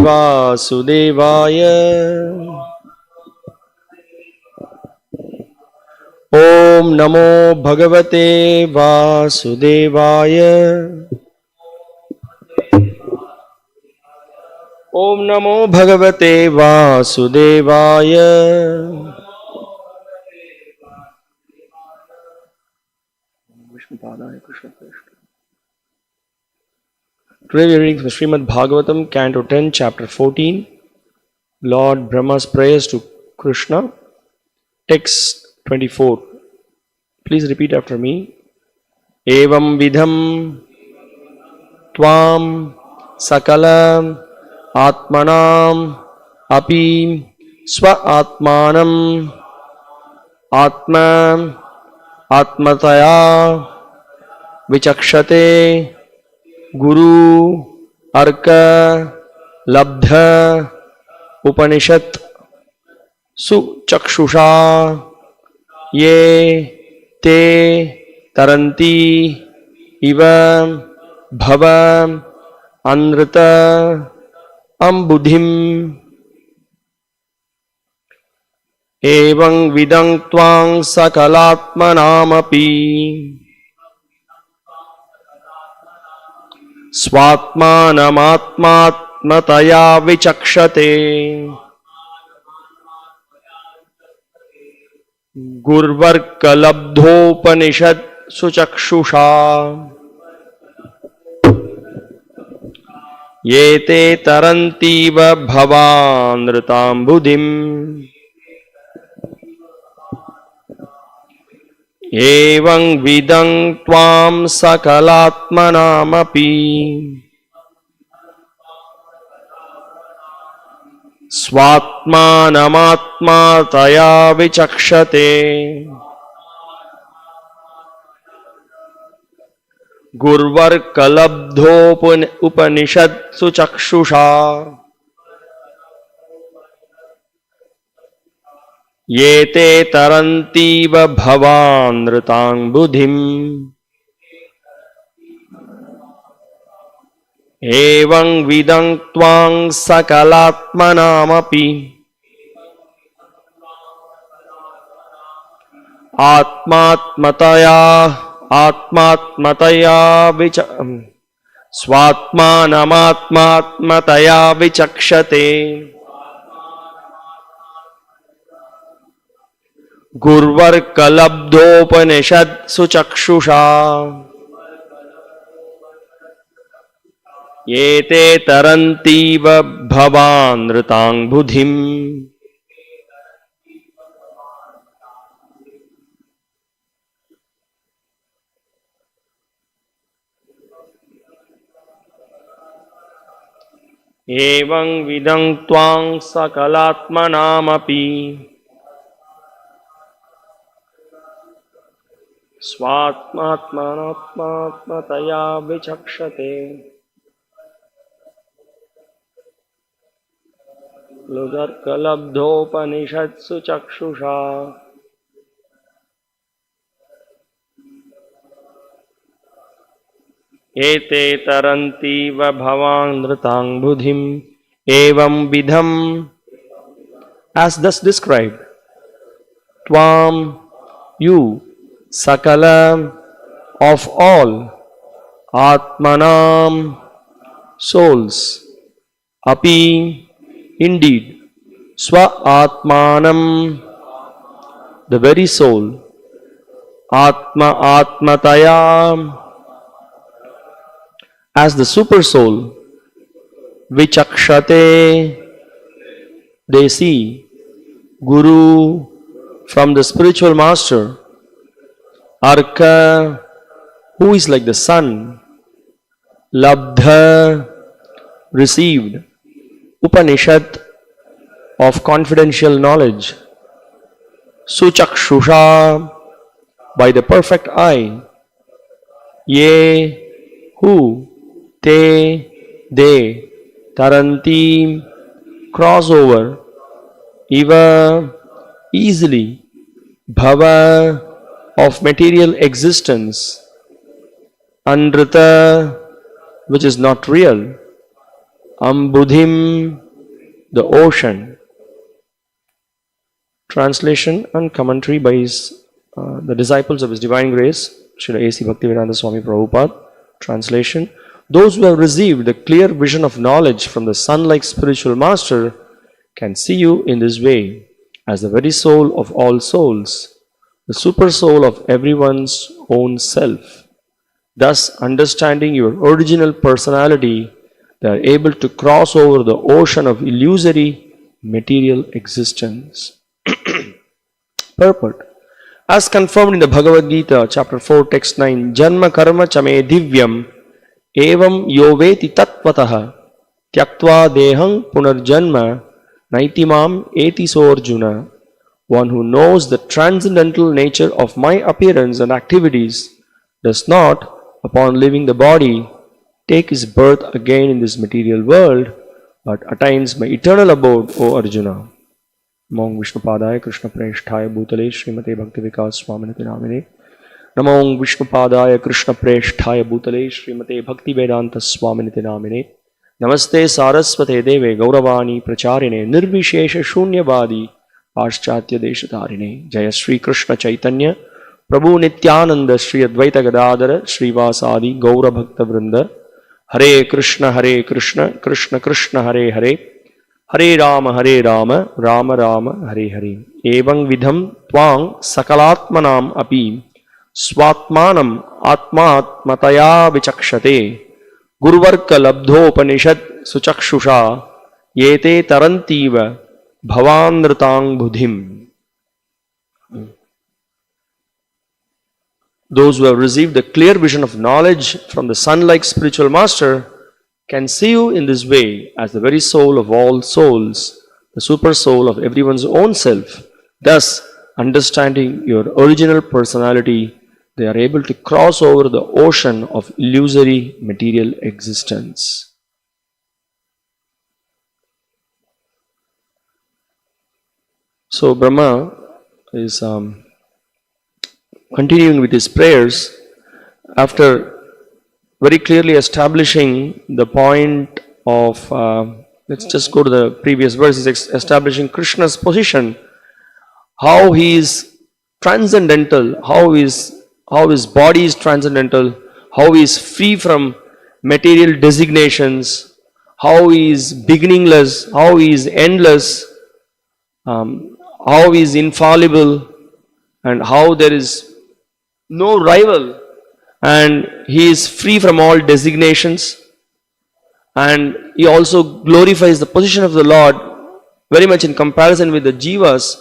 वासुदेवाय ओम नमो भगवते वासुदेवाय ओम नमो भगवते वासुदेवाय Today we are reading from Srimad Bhagavatam, Canto 10, Chapter 14, Lord Brahma's prayers to Krishna, Text 24. Please repeat after me. Evam vidham tvam sakala atmanam api swa atmanam atma atmataya vichakshate Guru Arka Labdha Upanishad Suchakshusha Ye Te Taranti Iva Bhava Anrita Ambudhim Evang Vidang Twang Sakalatmanamapi स्वात्मानमात्मात्मतया विचक्षते गुर्वर्कलब्धोपनिषत् सुचक्षुषा ये ते तरन्तीव भवानृताम्बुधिम् एवं विदं त्वां सकलात्मनामपि स्वात्मानमात्मातया विचक्षते गुर्वर्कलब्धोपनिषत्सु चक्षुषा ये ते तरन्तीव भवानृताम्बुधिम् एवं विदं त्वां सकलात्मनामपि आत्मात्मतया स्वात्मानमात्मात्मतया विचक्षते गुर्वर्कलब्धोपनिषत्सु चक्षुषा ये ते तरन्तीव भवानृताम्बुधिम् एवं विदं त्वां सकलात्मनामपि स्वात्मात्मनात्मात्मतया विचक्षते गुर्वर्कलब्धोपनिषत्सु चक्षुषा एते तरन्तीव भवानृताम्बुधिम् एवं विधम् as thus described tvam you Sakala of all Atmanam souls Api indeed Swa Atmanam the very soul Atma Atmataya as the super soul Vichakshate they see Guru from the spiritual master Arka, who is like the sun, Labdha, received, Upanishad, of confidential knowledge, Suchakshusha, by the perfect eye, Ye, who, Te, they, Taranti, cross over, Eva, easily, Bhava, of material existence, Anrita, which is not real, Ambudhim, the ocean. Translation and commentary by the disciples of His Divine Grace, Srila A.C. Bhaktivedanta Swami Prabhupada. Translation: those who have received the clear vision of knowledge from the sun-like spiritual master can see you in this way as the very soul of all souls, the super soul of everyone's own self. Thus, understanding your original personality, they are able to cross over the ocean of illusory material existence. Purport: as confirmed in the Bhagavad Gita, chapter 4, text 9, Janma karma chame divyam evam yoveti tattvataha tyaktva deham punarjanma naitimam eti sorjuna. One who knows the transcendental nature of my appearance and activities does not, upon leaving the body, take his birth again in this material world, but attains my eternal abode, O Arjuna. Namo Vishnupadaya Krishna Preshthaya Bhutale Srimate Bhakti Vikas Swaminati Namine. Namo Vishnupadaya Krishna Preshthaya Bhutale Srimate Bhakti Vedanta Swaminati Namine. Namaste Saraswate Deve Gauravani Pracharine Nirvishesha Shunyavadi Paschatya Deshatarine. Jaya Sri Krishna Chaitanya Prabhu Nityananda Sri Advaita Gadadara Sri Vasadi Gaura Bhakta Vrinda. Hare Krishna Krishna Krishna Hare Hare Hare Rama Rama Rama Hare Hare. Evang vidham twang sakalatmanam api swatmanam atmatmataya vichakshate gurvarka labdhopanishad suchakshusha yete tarantiva bhavanritang buddhim. Those who have received the clear vision of knowledge from the sun-like spiritual master can see you in this way as the very soul of all souls, the super soul of everyone's own self. Thus, understanding your original personality, they are able to cross over the ocean of illusory material existence. So Brahma is continuing with his prayers after very clearly establishing the point of, let's just go to the previous verse. He's establishing Krishna's position, how he is transcendental, how his body is transcendental, how he is free from material designations, how he is beginningless, how he is endless, how he is infallible, and how there is no rival, and he is free from all designations. And he also glorifies the position of the Lord very much in comparison with the jivas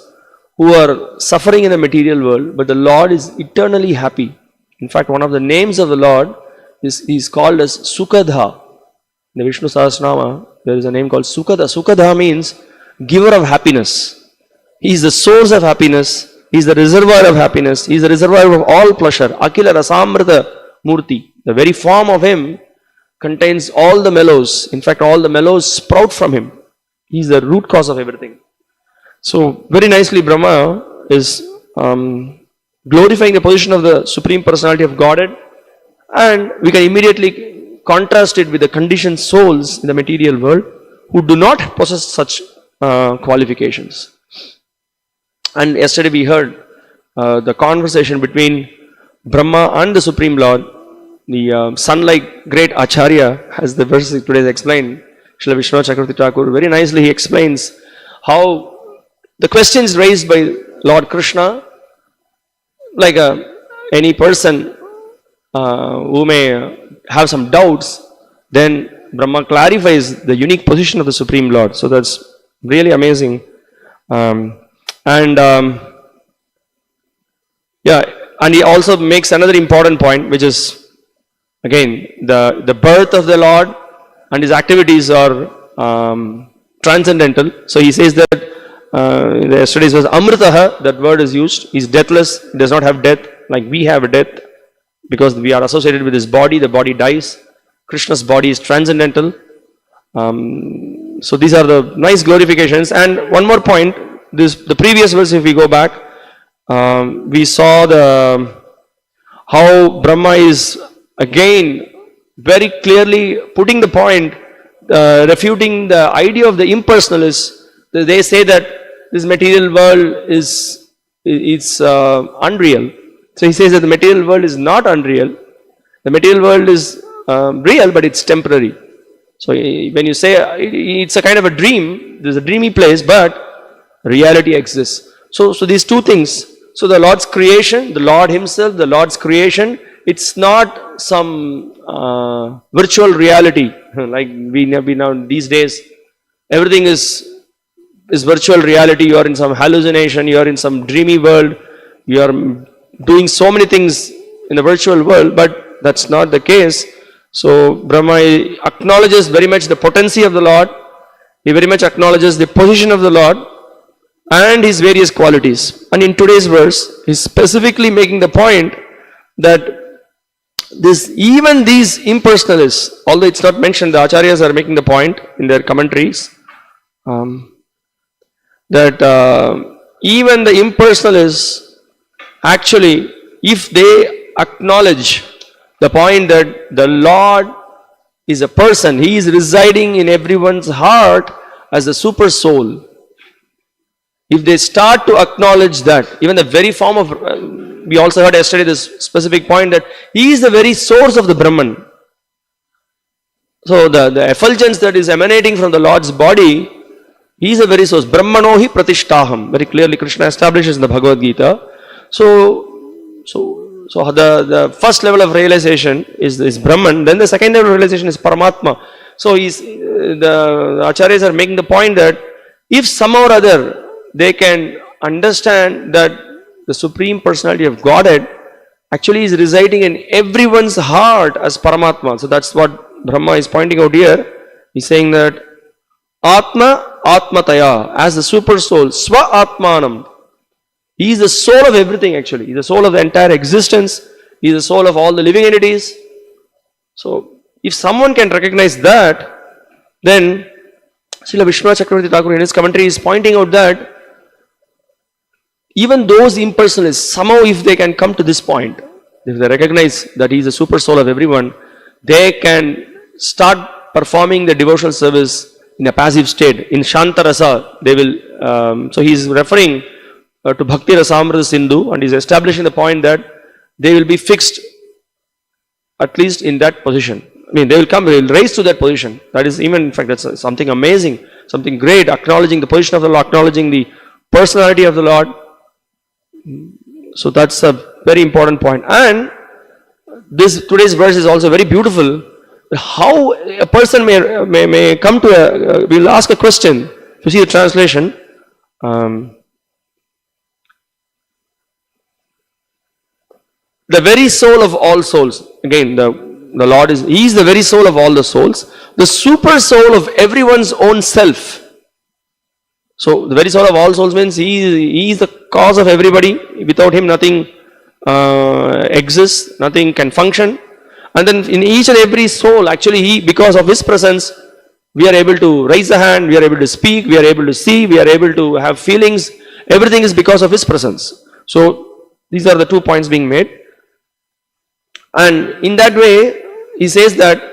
who are suffering in the material world, but the Lord is eternally happy. In fact, one of the names of the Lord is called as Sukadha. In the Vishnu Sahasranama, there is a name called Sukadha. Sukadha means giver of happiness. He is the source of happiness. He is the reservoir of happiness. He is the reservoir of all pleasure. Akila Rasamrita Murti. The very form of him contains all the mellows. In fact, all the mellows sprout from him. He is the root cause of everything. So, very nicely, Brahma is glorifying the position of the Supreme Personality of Godhead, and we can immediately contrast it with the conditioned souls in the material world who do not possess such qualifications. And yesterday we heard the conversation between Brahma and the Supreme Lord. The sun-like great Acharya, as the verse today is explained, Srila Vishnu Chakravarti Thakur, very nicely he explains how the questions raised by Lord Krishna, like any person who may have some doubts, then Brahma clarifies the unique position of the Supreme Lord. So that's really amazing. And he also makes another important point, which is again the birth of the Lord and his activities are transcendental. So he says that in yesterday's verse, Amritaha, that word is used. He's deathless, he does not have death like we have a death, because we are associated with his body, the body dies. Krishna's body is transcendental. So these are the nice glorifications. And one more point, the previous verse, if we go back, we saw how Brahma is again very clearly putting the point refuting the idea of the impersonalists. They say that this material world is unreal. So he says that the material world is not unreal. The material world is real, but it's temporary. So when you say it's a kind of a dream, there's a dreamy place, but reality exists. So these two things. So the Lord's creation, the Lord Himself, the Lord's creation, it's not some virtual reality like we now these days. Everything is virtual reality. You are in some hallucination. You are in some dreamy world. You are doing so many things in the virtual world, but that's not the case. So Brahma acknowledges very much the potency of the Lord. He very much acknowledges the position of the Lord and His various qualities. And in today's verse, he's specifically making the point that even these impersonalists, although it's not mentioned, the acharyas are making the point in their commentaries that even the impersonalists, actually, if they acknowledge the point that the Lord is a person, He is residing in everyone's heart as a super soul. If they start to acknowledge that, even the very form of, we also heard yesterday this specific point that He is the very source of the Brahman. So the effulgence that is emanating from the Lord's body, He is the very source. Brahmano hi pratishtaham. Very clearly Krishna establishes in the Bhagavad Gita. So the first level of realization is Brahman. Then the second level of realization is Paramatma. So the acharyas are making the point that if somehow or other they can understand that the Supreme Personality of Godhead actually is residing in everyone's heart as Paramatma. So that's what Brahma is pointing out here. He's saying that Atma Atmataya, as the super soul, Swa Atmanam. He is the soul of everything actually. He is the soul of the entire existence. He is the soul of all the living entities. So if someone can recognize that, then Srila Vishwanath Chakravarti Thakur in his commentary is pointing out that even those impersonalists, somehow if they can come to this point, if they recognize that He is the super soul of everyone, they can start performing the devotional service in a passive state. In Shantarasa, they will, so he is referring to Bhakti Rasamrita Sindhu, and is establishing the point that they will be fixed at least in that position. I mean, they will rise to that position. That is even, in fact, that's something amazing, something great, acknowledging the position of the Lord, acknowledging the personality of the Lord. So that's a very important point. And today's verse is also very beautiful. How a person may come to we'll ask a question. If you see the translation, the very soul of all souls. Again, the Lord He is the very soul of all the souls. The super soul of everyone's own self. So the very soul of all souls means He is the cause of everybody. Without Him nothing exists, nothing can function. And then in each and every soul, actually because of His presence, we are able to raise the hand, we are able to speak, we are able to see, we are able to have feelings. Everything is because of His presence. So these are the 2 points being made. And in that way, he says that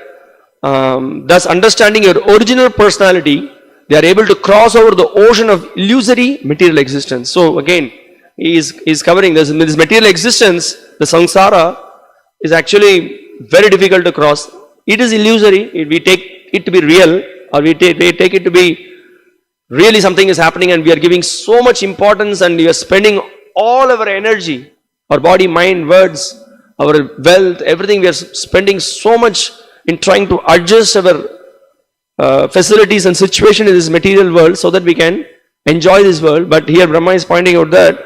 thus understanding your original personality, they are able to cross over the ocean of illusory material existence. So again, he is covering this material existence, the samsara is actually very difficult to cross. It is illusory. We take it to be real, or we take it to be really something is happening, and we are giving so much importance, and we are spending all our energy, our body, mind, words, our wealth, everything. We are spending so much in trying to adjust our facilities and situation in this material world so that we can enjoy this world. But here Brahma is pointing out that,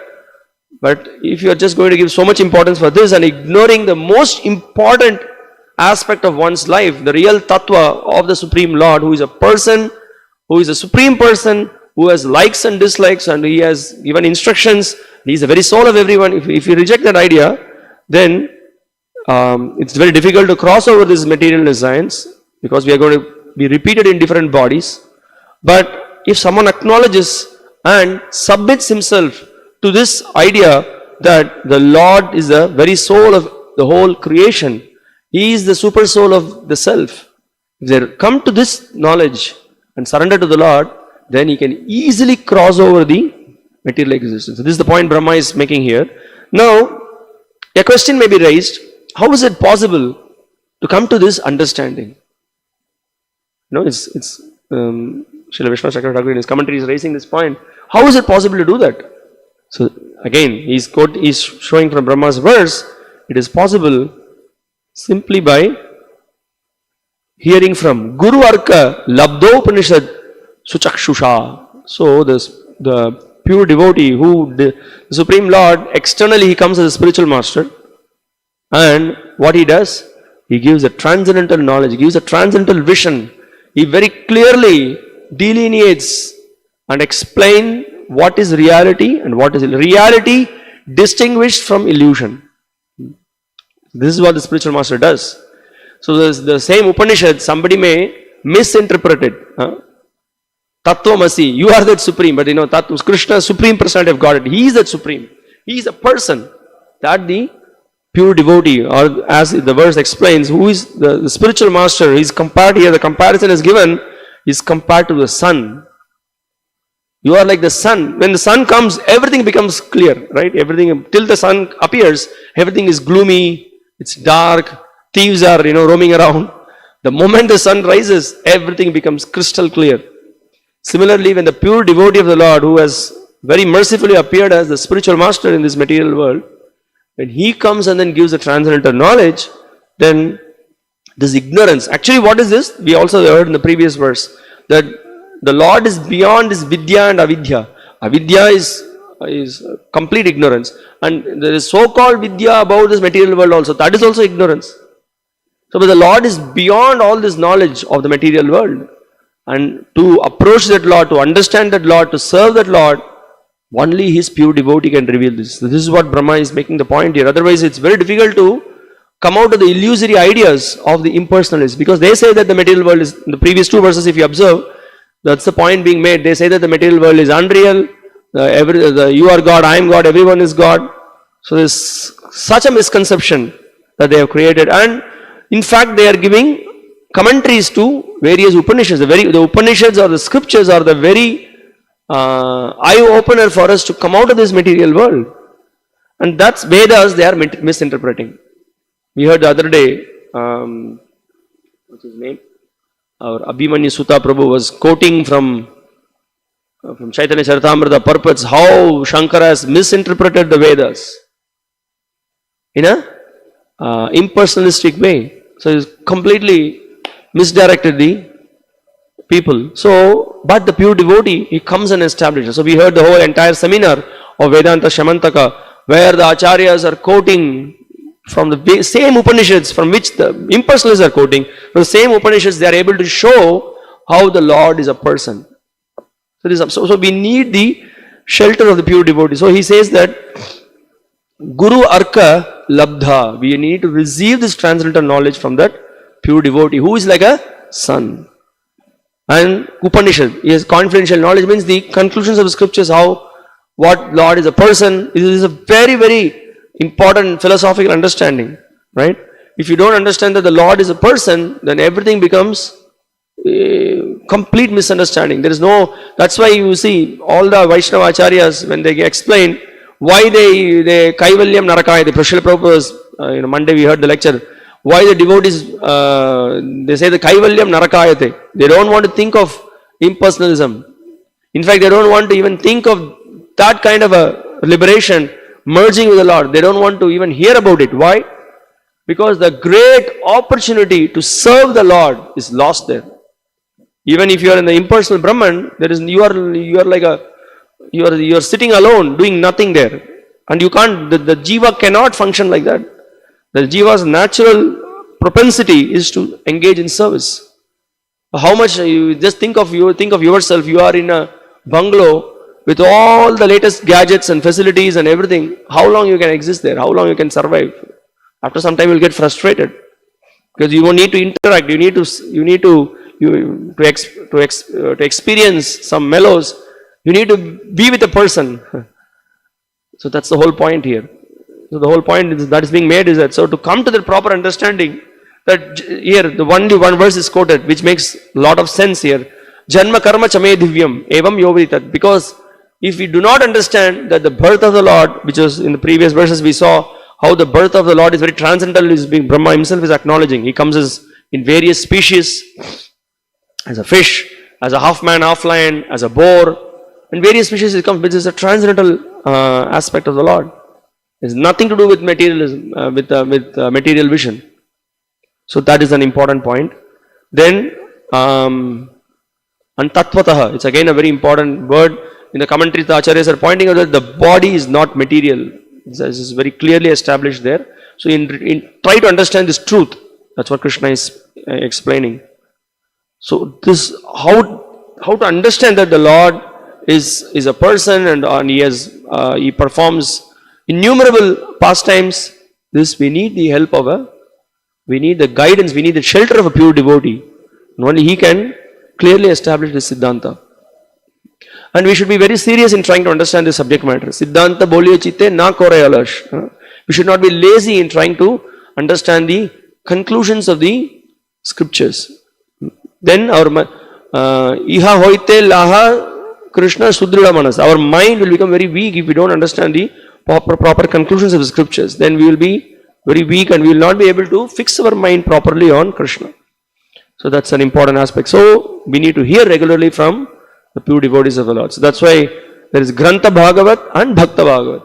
but if you are just going to give so much importance for this and ignoring the most important aspect of one's life, the real tattva of the Supreme Lord, who is a person, who is a supreme person, who has likes and dislikes, and he has given instructions, he is the very soul of everyone. If you reject that idea, then it's very difficult to cross over this material designs, because we are going to be repeated in different bodies. But if someone acknowledges and submits himself to this idea that the Lord is the very soul of the whole creation, He is the super soul of the self, If they come to this knowledge and surrender to the Lord, then he can easily cross over the material existence. So this is the point Brahma is making here. Now, a question may be raised, how is it possible to come to this understanding? It's Srila Vishnu Chakravarti in his commentary is raising this point. How is it possible to do that? So again, he's showing from Brahma's verse, it is possible simply by hearing from Guru Arka Labdo Upanishad Suchakshusha. So the pure devotee who the Supreme Lord, externally he comes as a spiritual master, and what he does, he gives a transcendental knowledge, he gives a transcendental vision. He very clearly delineates and explains what is reality and what is reality distinguished from illusion. This is what the spiritual master does. So the same Upanishad, somebody may misinterpret it. Tattvamasi, you are that supreme, but Krishna, supreme personality of Godhead, he is that supreme. He is a person. That the pure devotee, or as the verse explains, who is the spiritual master, is compared here, the comparison is given, is compared to the sun. You are like the sun. When the sun comes, everything becomes clear, right? Everything, till the sun appears, everything is gloomy, it's dark, thieves are, roaming around. The moment the sun rises, everything becomes crystal clear. Similarly, when the pure devotee of the Lord, who has very mercifully appeared as the spiritual master in this material world, when he comes and then gives the transcendental knowledge, then this ignorance, actually what is this? We also heard in the previous verse, that the Lord is beyond this vidya and avidya. Avidya is complete ignorance, and there is so-called vidya about this material world also. That is also ignorance. So, but the Lord is beyond all this knowledge of the material world, and to approach that Lord, to understand that Lord, to serve that Lord, only his pure devotee can reveal this. So this is what Brahma is making the point here. Otherwise, it's very difficult to come out of the illusory ideas of the impersonalists, because they say that the material world is, in the previous two verses, if you observe, that's the point being made. They say that the material world is unreal, you are God, I am God, everyone is God. So there's such a misconception that they have created, and in fact they are giving commentaries to various Upanishads. The Upanishads or the scriptures are the very eye-opener for us to come out of this material world. And that's Vedas they are misinterpreting. We heard the other day, what's his name? Our Abhimanyu Sutta Prabhu was quoting from Chaitanya Charitamrita purports how Shankara has misinterpreted the Vedas in a impersonalistic way. So he's completely misdirected the people. So, but the pure devotee, he comes and establishes. So we heard the whole entire seminar of Vedanta Shamantaka, where the acharyas are quoting from the same Upanishads from which the impersonalists are quoting. From the same Upanishads, they are able to show how the Lord is a person. So we need the shelter of the pure devotee. So he says that Guru Arka Labdha, we need to receive this transcendental knowledge from that pure devotee who is like a sun. And Upanishad is confidential knowledge, means the conclusions of the scriptures, what Lord is a person. It is a very, very important philosophical understanding, right? If you don't understand that the Lord is a person, then everything becomes a complete misunderstanding. There is that's why you see all the Vaishnava acharyas, when they explain why they Kaivalyam Narakaya, the Srila Prabhupada, Monday we heard the lecture, why the devotees, they say the Kaivalyam Narakayate. They don't want to think of impersonalism. In fact, they don't want to even think of that kind of a liberation, merging with the Lord. They don't want to even hear about it. Why? Because the great opportunity to serve the Lord is lost there. Even if you are in the impersonal Brahman, you are sitting alone, doing nothing there, and you can't. The jiva cannot function like that. The jiva's natural propensity is to engage in service. How much you just think of yourself. You are in a bungalow with all the latest gadgets and facilities and everything. How long you can exist there? How long you can survive? After some time, you'll get frustrated because you won't need to interact. You need to experience some mellows. You need to be with a person. So that's the whole point here. So the whole point that is being made is that, so to come to the proper understanding, that here the only one verse is quoted, which makes a lot of sense here. Janma karma chame divyam evam yovritat. Because if we do not understand that the birth of the Lord, which was in the previous verses we saw how the birth of the Lord is very transcendental, is being Brahma himself is acknowledging. He comes as in various species, as a fish, as a half man, half lion, as a boar, and various species he comes, which is a transcendental aspect of the Lord. It has nothing to do with materialism, with material vision. So that is an important point. Then and tattvataha, it's again a very important word. In the commentaries, the acharyas are pointing out that the body is not material. This is very clearly established there. So try to understand this truth. That's what Krishna is explaining. So this how to understand that the Lord is a person and he performs innumerable pastimes. This we need the help of we need the guidance, we need the shelter of a pure devotee. And only he can clearly establish this Siddhanta. And we should be very serious in trying to understand this subject matter. Siddhanta bolye chitte na kore alash. We should not be lazy in trying to understand the conclusions of the scriptures. Then our iha hoite laha Krishna sudrida manas. Our mind will become very weak if we don't understand the proper conclusions of the scriptures. Then we will be very weak and we will not be able to fix our mind properly on Krishna. So that's an important aspect. So we need to hear regularly from the pure devotees of the Lord. So that's why there is Grantha Bhagavat and Bhakta Bhagavat.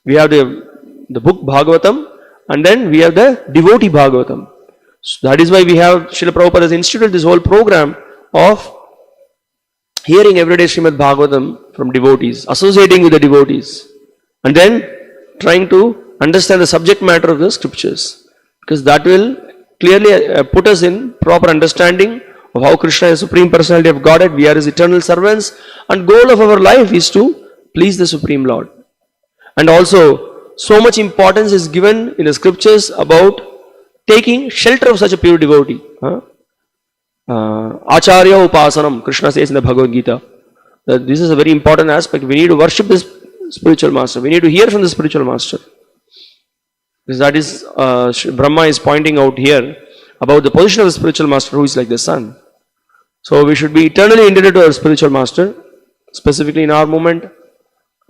We have the book Bhagavatam and then we have the devotee Bhagavatam. So that is why we have Srila Prabhupada has instituted this whole program of hearing everyday Srimad Bhagavatam from devotees, associating with the devotees, and then trying to understand the subject matter of the scriptures, because that will clearly put us in proper understanding of how Krishna is Supreme Personality of Godhead, we are His eternal servants, and goal of our life is to please the Supreme Lord. And also, so much importance is given in the scriptures about taking shelter of such a pure devotee. Acharya Upasanam, Krishna says in the Bhagavad Gita, that this is a very important aspect. We need to worship this spiritual master. We need to hear from the spiritual master. Because that is, Brahma is pointing out here about the position of the spiritual master who is like the sun. So we should be eternally indebted to our spiritual master, specifically in our movement,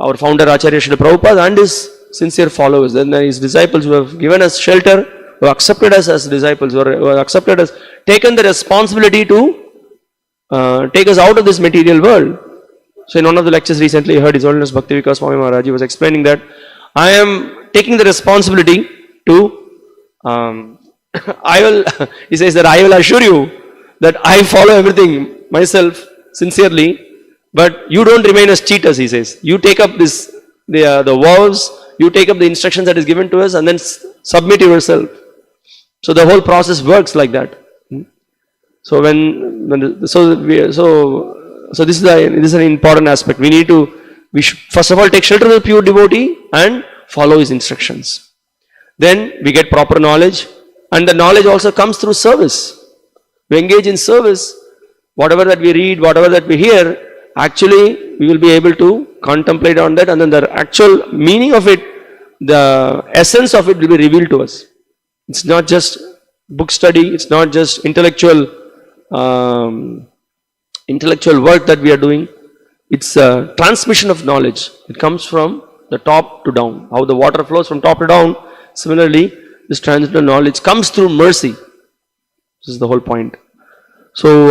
our founder Acharya Srila Prabhupada and his sincere followers, then his disciples who have given us shelter, who accepted us as disciples, who have accepted us, taken the responsibility to take us out of this material world. So in one of the lectures recently, I heard His Holiness Bhakti Vikas Swami Maharaj was explaining that I am taking the responsibility to, he says that I will assure you that I follow everything myself sincerely, but you don't remain as cheaters, he says. You take up the vows, you take up the instructions that is given to us and then submit yourself. So the whole process works like that. So so this is an important aspect. We should first of all take shelter of the pure devotee and follow his instructions. Then we get proper knowledge, and the knowledge also comes through service. We engage in service. Whatever that we read, whatever that we hear, actually we will be able to contemplate on that, and then the actual meaning of it, the essence of it will be revealed to us. It's not just book study, it's not just intellectual work that we are doing. It's a transmission of knowledge. It comes from the top to down. How the water flows from top to down, similarly this transcendental knowledge comes through mercy. This is the whole point. So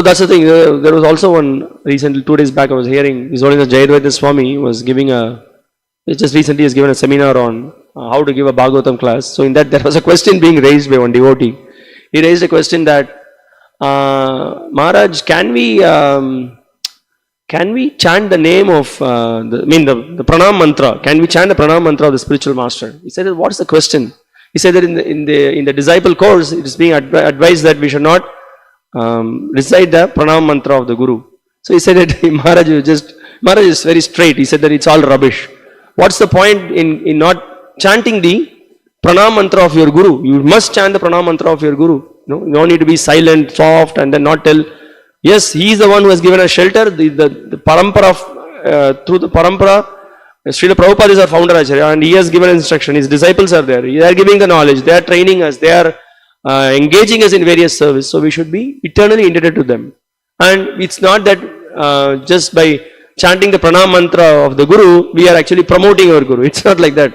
that's the thing. There was also one recently, 2 days back, I was hearing His Holiness Jayadvaita Swami was giving just recently has given a seminar on how to give a Bhagavatam class. So in that there was a question being raised by one devotee. He raised a question that, Maharaj, can we chant the name of the pranam mantra? Can we chant the pranam mantra of the spiritual master? He said, what's the question? He said that in the disciple course, it is being advised that we should not recite the pranam mantra of the Guru. So he said that Maharaj is very straight. He said that it's all rubbish. What's the point in not chanting the pranam mantra of your Guru? You must chant the pranam mantra of your Guru. No, you don't need to be silent, soft, and then not tell. Yes, he is the one who has given us shelter. The parampara, through the parampara, Srila Prabhupada is our founder Acharya, and he has given instruction. His disciples are there. They are giving the knowledge. They are training us. They are engaging us in various service. So we should be eternally indebted to them. And it's not that just by chanting the pranam mantra of the Guru, we are actually promoting our Guru. It's not like that.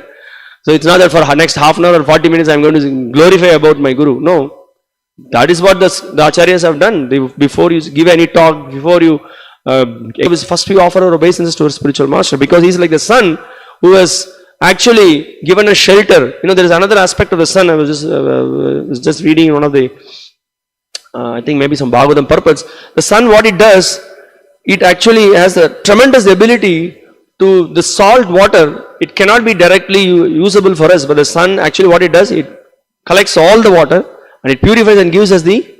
So it's not that for next half an hour or 40 minutes I am going to glorify about my Guru. No. That is what the Acharyas have done. Before you give any talk, before you first we offer our obeisance to our spiritual master, because he is like the sun who has actually given us shelter. You know, there is another aspect of the sun. I was just reading one of the, I think maybe some Bhagavatam purpose. The sun, what it does, it actually has a tremendous ability to the salt water. It cannot be directly usable for us, but the sun actually what it does, it collects all the water and it purifies and gives us the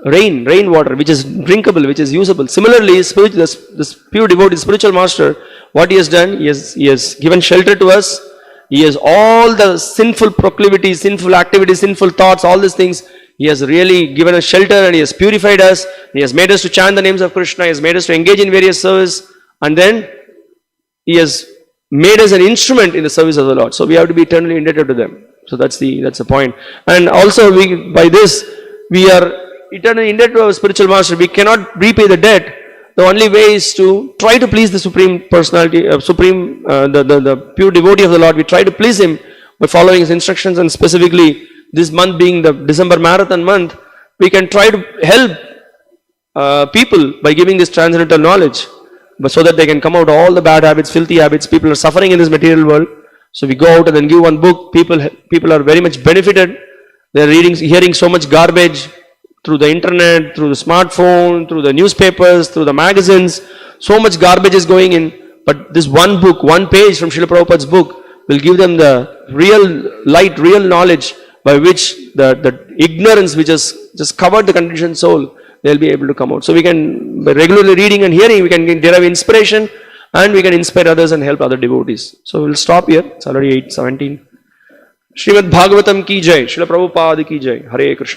rain water, which is drinkable, which is usable. Similarly, this pure devotee, spiritual master, what he has done, he has given shelter to us. He has all the sinful proclivities, sinful activities, sinful thoughts, all these things. He has really given us shelter and he has purified us. He has made us to chant the names of Krishna. He has made us to engage in various service, and then he has made us an instrument in the service of the Lord. So we have to be eternally indebted to them. So that's the point. And also by this we are eternally indebted to our spiritual master. We cannot repay the debt. The only way is to try to please the Supreme Personality, the pure devotee of the Lord. We try to please him by following his instructions, and specifically this month being the December marathon month, we can try to help people by giving this transcendental knowledge, but so that they can come out all the bad habits, filthy habits. People are suffering in this material world. So we go out and then give one book. People are very much benefited. They are hearing so much garbage through the internet, through the smartphone, through the newspapers, through the magazines. So much garbage is going in. But this one book, one page from Srila Prabhupada's book will give them the real light, real knowledge by which the ignorance which has just covered the conditioned soul, they'll be able to come out. So we can, by regularly reading and hearing, we can derive inspiration and we can inspire others and help other devotees. So we'll stop here. It's already 8:17. Srimad Bhagavatam ki jai. Srila Prabhupada ki jai. Hare Krishna.